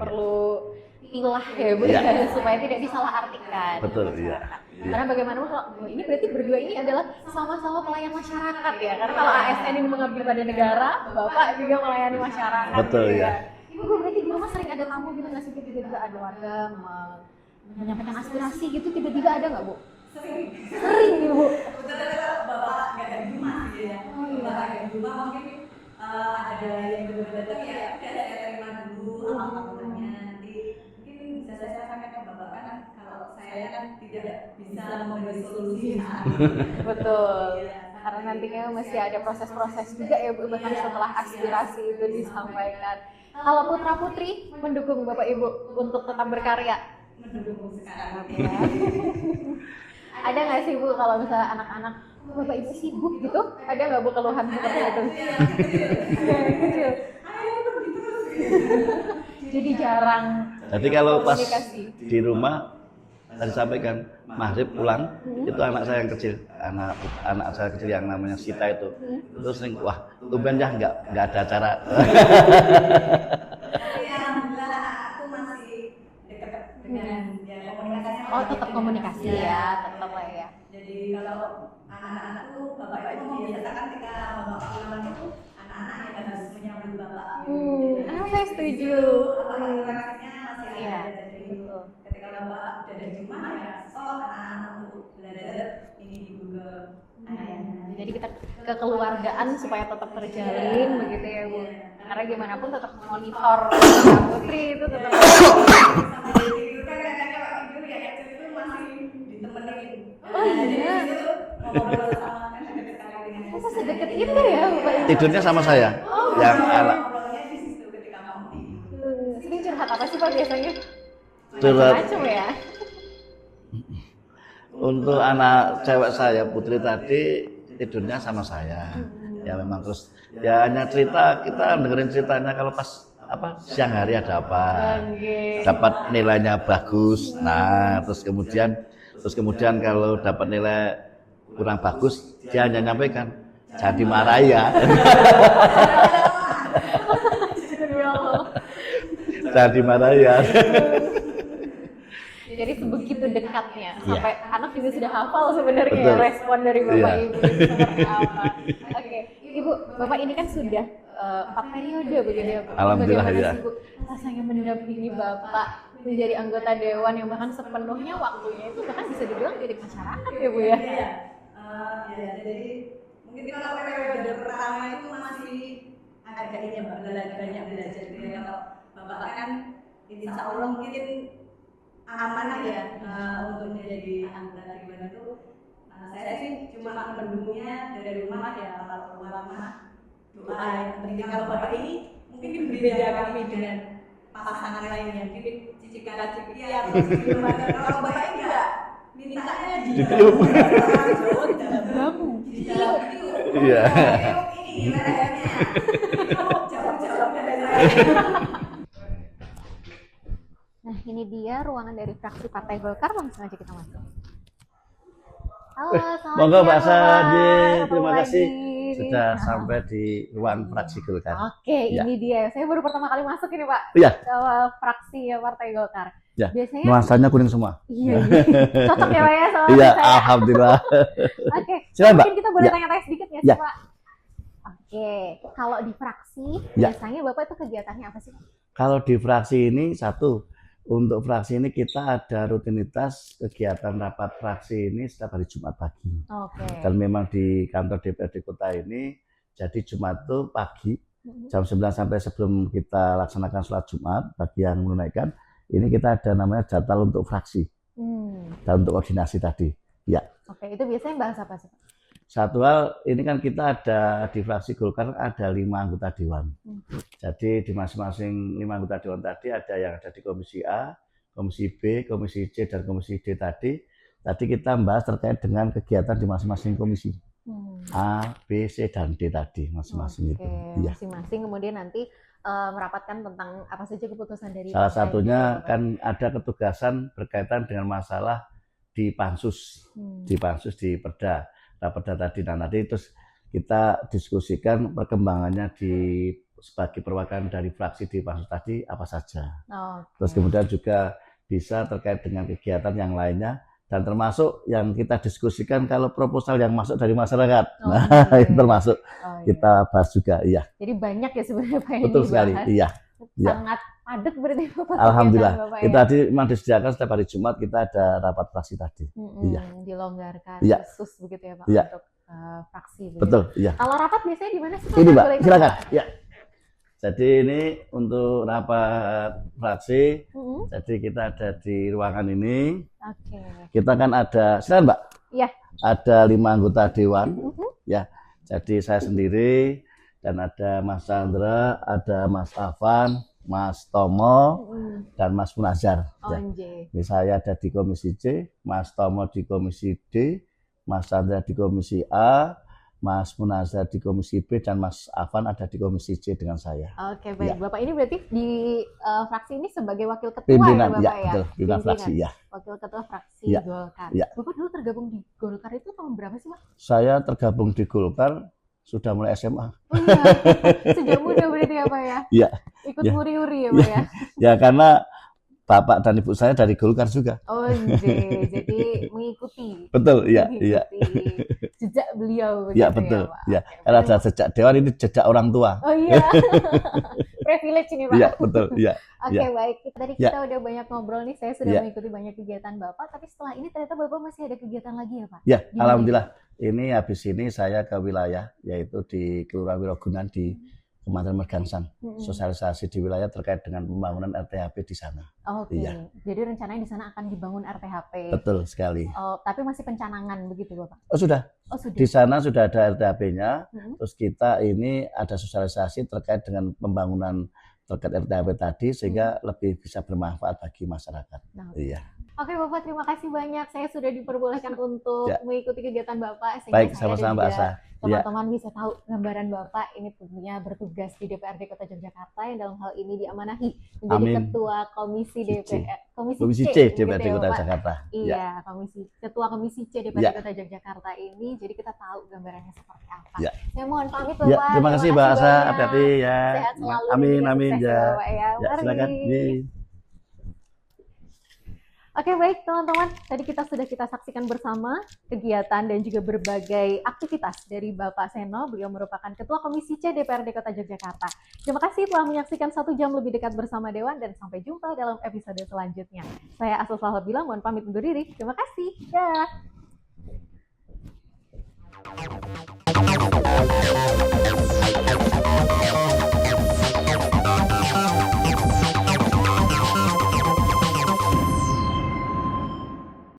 perlu pilah ya Bu Iya. ya, supaya tidak disalahartikan. Betul, iya. Karena bagaimanapun kalau ini berarti berdua ini adalah sama-sama pelayan masyarakat ya. Karena kalau ASN ini mengabdi pada negara, Bapak juga melayani masyarakat. Betul, gitu ya. Ibu berarti di rumah sering ada tamu gitu nggak sih? Tiba-tiba ada warga menyampaikan aspirasi gitu, tiba-tiba ada nggak Bu? Sering Ibu. Kebetulan kalau bapak nggak ada di rumah gitu ya. Bapak nggak ada di rumah mungkin ada yang datang ya udah saya terima dulu apa-apanya nanti mungkin bisa saya sampaikan ke bapak kan kalau saya saya kan tidak bisa memberi solusi saat Betul. Iya. Karena nantinya masih ada proses-proses juga ya Bu, bahkan setelah aspirasi itu disampaikan. Kalau putra putri mendukung Bapak Ibu untuk tetap berkarya? mendukung sekarang. Ya. Ada nggak sih Bu kalau misalnya anak-anak Bapak Ibu sibuk gitu? Ada nggak Bu keluhan seperti itu? Kecil. Jadi jarang Jadi kalau pas komunikasi. di rumah tadi sampaikan maghrib pulang itu anak saya yang kecil, anak saya kecil yang namanya Sita itu sering wah tumben ya nggak ada acara. Tapi alhamdulillah aku masih dekat dengan ya, komunikasinya. Oh tetap komunikasi ya, tetap lah ya. Jadi kalau anak-anak tuh bapak itu membiasakan ketika bapak pulang itu anak-anak yang harus menyambut bapak. Saya setuju. Komunikasinya masih ada. Iya, Jadi betul. ketika bapak udah dari rumah ya, anak-anak untuk belajar ini di Google. Jadi kita kekeluargaan supaya tetap terjalin begitu ya Bu. Karena gimana pun tetap monitor putri itu tetap. Sampai tidur kan kadang-kadang kalau tidur ya kecil itu masih ditemenin. Oh iya. Jadi itu ngobrol sama kan dekat sekali dengan Masa sedekat itu ya Bapak Ibu? Tidurnya sama saya, yang anak ngobrolnya di situ ketika mau tidur. Sering curhat apa sih Pak biasanya? Curhat. Macam-macam ya. untuk anak cewek saya Putri tadi tidurnya sama saya. Ya memang terus ya hanya cerita, kita dengerin ceritanya kalau pas apa siang hari ada apa, dapat nilainya bagus. Nah terus kemudian kalau dapat nilai kurang bagus dia hanya nyampaikan jadi marah ya. Jadi marah ya. Jadi sebegitu dekatnya Iya. sampai anak juga sudah hafal sebenarnya Betul. respon dari Bapak Iya. Ibu seperti apa. Oke, Ibu, Bapak ini kan sudah 4 periode begitu ya Bu. Alhamdulillah, Bagaimana ya. sih Bu rasanya mendampingi Bapak menjadi anggota dewan yang bahkan sepenuhnya waktunya itu bahkan bisa dibilang jadi masyarakat ya Bu ya. Iya. Ya, jadi mungkin kalau periode pertama itu masih agak ini ya Mbak, banyak belajar gitu ya. Kalau Bapak kan insya Allah mungkin aman ya untuk menjadi anggota dewan itu. Saya sih cuma mendukungnya dari rumah ya, kalau keluar rumah doa yang penting. Kalau Bapak ini mungkin berbeda kami dengan pasangan lainnya, mungkin cicika-ciciki ya gimana. Kalau Bapak ini enggak, mintanya di Ditiup. dalam di dalam itu. Iya. Ini lehernya. Jawab-jawab dari saya. Nah, ini dia ruangan dari fraksi Partai Golkar, langsung aja kita masuk. Halo, selamat Monggo siang, Pak Bapak. Sadi, Ketemu terima kasih lagi. sudah sampai di ruang fraksi Golkar. Oke, Ya. ini dia. Saya baru pertama kali masuk ini, Pak. Iya. Ke fraksi ya Partai Golkar. Ya. Biasanya Nuansanya kuning semua. iya. Cocok ya, Pak ya sama Iya, saya. alhamdulillah. Oke. Silakan, Mbak. Mungkin kita boleh Ya. tanya-tanya sedikit ya, Ya. Pak. Oke, kalau di fraksi Ya. biasanya Bapak itu kegiatannya apa sih, Pak? Kalau di fraksi ini untuk fraksi ini kita ada rutinitas kegiatan rapat fraksi ini setiap hari Jumat pagi. Oke. Dan memang di kantor DPRD Kota ini jadi Jumat itu pagi jam 9 sampai sebelum kita laksanakan sholat Jumat bagi yang menunaikan ini kita ada namanya jadwal untuk fraksi dan untuk koordinasi tadi. Ya. Oke, itu biasanya bahas apa sih, Pak? Satu hal, ini kan kita ada di fraksi Golkar ada 5 anggota dewan. Jadi di masing-masing 5 anggota dewan tadi ada yang ada di Komisi A, Komisi B, Komisi C, dan Komisi D tadi. Tadi kita membahas terkait dengan kegiatan di masing-masing komisi. A, B, C, dan D tadi masing-masing Oke, itu. Iya. masing-masing kemudian nanti merapatkan tentang apa saja keputusan dari Salah partai satunya gitu, Pak. kan ada ketugasan berkaitan dengan masalah di Pansus, di Perda. Perda tadi, nah nanti terus kita diskusikan perkembangannya sebagai perwakilan dari fraksi di Pansus tadi apa saja. Oke. Terus kemudian juga bisa terkait dengan kegiatan yang lainnya dan termasuk yang kita diskusikan kalau proposal yang masuk dari masyarakat. Oh, Nah, iya. itu termasuk Oh, iya. kita bahas juga. Iya, Jadi banyak ya sebenarnya Pak yang betul sekali. dibahas. Iya. Iya. Sangat padat berarti Bapak. Alhamdulillah. kegiatan Bapak Itu ya. tadi memang disediakan setiap hari Jumat kita ada rapat fraksi tadi. Iya. Dilonggarkan Iya. khusus begitu ya Pak Iya. untuk fraksi. begitu. Betul, iya. Kalau rapat biasanya di mana sih Pak? Ini Mbak, Boleh tahu, silakan. Pak? Ya. Jadi ini untuk rapat fraksi. Jadi kita ada di ruangan ini. Oke. Kita kan ada, silakan Mbak. Iya. Ada 5 anggota dewan. Ya. Jadi saya sendiri dan ada Mas Chandra, ada Mas Afan, Mas Tomo, dan Mas Munazar. Ya. Ini saya ada di Komisi C, Mas Tomo di Komisi D, Mas Chandra di Komisi A, Mas Munazar di Komisi B, dan Mas Afan ada di Komisi C dengan saya. Oke, baik. Ya. Bapak ini berarti di fraksi ini sebagai wakil ketua Pimpinan, ya Bapak ya? betul. Pimpinan fraksi, ya. Wakil ketua fraksi Ya. Golkar. Ya. Bapak dulu tergabung di Golkar itu tahun berapa sih, Pak? Saya tergabung di Golkar sudah mulai SMA. Oh iya, sejak muda berarti ya Pak ya? Iya. Ikut Ya. nguri-nguri ya Pak ya? Ya karena Bapak dan Ibu saya dari Golkar juga. Oh iya, jadi mengikuti. Betul, iya, iya. Jejak beliau begitu Ya betul, Pak? ya. Oke. Karena ada jejak dewan, ini jejak orang tua. Oh iya, privilege ini Pak. Iya, betul, iya. Oke, Ya. baik. Tadi Ya. kita udah banyak ngobrol nih, saya sudah Ya. mengikuti banyak kegiatan Bapak, tapi setelah ini ternyata Bapak masih ada kegiatan lagi ya Pak? Ya, Gimana? alhamdulillah. Ini habis ini saya ke wilayah, yaitu di Kelurahan Wirogunan di Kecamatan Mergangsan. Sosialisasi di wilayah terkait dengan pembangunan RTHP di sana. Oke, Iya. jadi rencananya di sana akan dibangun RTHP. Betul sekali. Oh, tapi masih pencanangan begitu Bapak? Oh sudah, Oh sudah. di sana sudah ada RTHP-nya. Mm-mm. Terus kita ini ada sosialisasi terkait dengan pembangunan terkait RTHP tadi, sehingga lebih bisa bermanfaat bagi masyarakat. Nah, Iya. Oke Bapak, terima kasih banyak. Saya sudah diperbolehkan untuk Ya. mengikuti kegiatan Bapak. Sehingga Baik, saya dan sama-sama Mbak juga Asa. Ya. teman-teman bisa tahu gambaran Bapak ini tentunya bertugas di DPRD Kota Yogyakarta yang dalam hal ini diamanahi menjadi Amin. Ketua Komisi DPR, Komisi C begitu DPRD ya, Kota Bapak? Jakarta. Iya, Ketua Komisi C DPRD Ya. Kota Yogyakarta ini, jadi kita tahu gambarannya seperti apa. Ya. Saya mohon pamit Bapak. Ya, terima kasih Mbak Asa, banyak. hati-hati ya. Sehat selalu. Amin, dan juga amin sukses ya. Bapak ya. Ya, Mari. silakan. Ye. Oke baik teman-teman, tadi kita saksikan bersama kegiatan dan juga berbagai aktivitas dari Bapak Seno. Beliau merupakan Ketua Komisi C DPRD Kota Yogyakarta. Terima kasih telah menyaksikan 1 jam lebih dekat bersama Dewan dan sampai jumpa dalam episode selanjutnya. Saya Asal Salabila, mohon pamit undur diri. Terima kasih. Dah.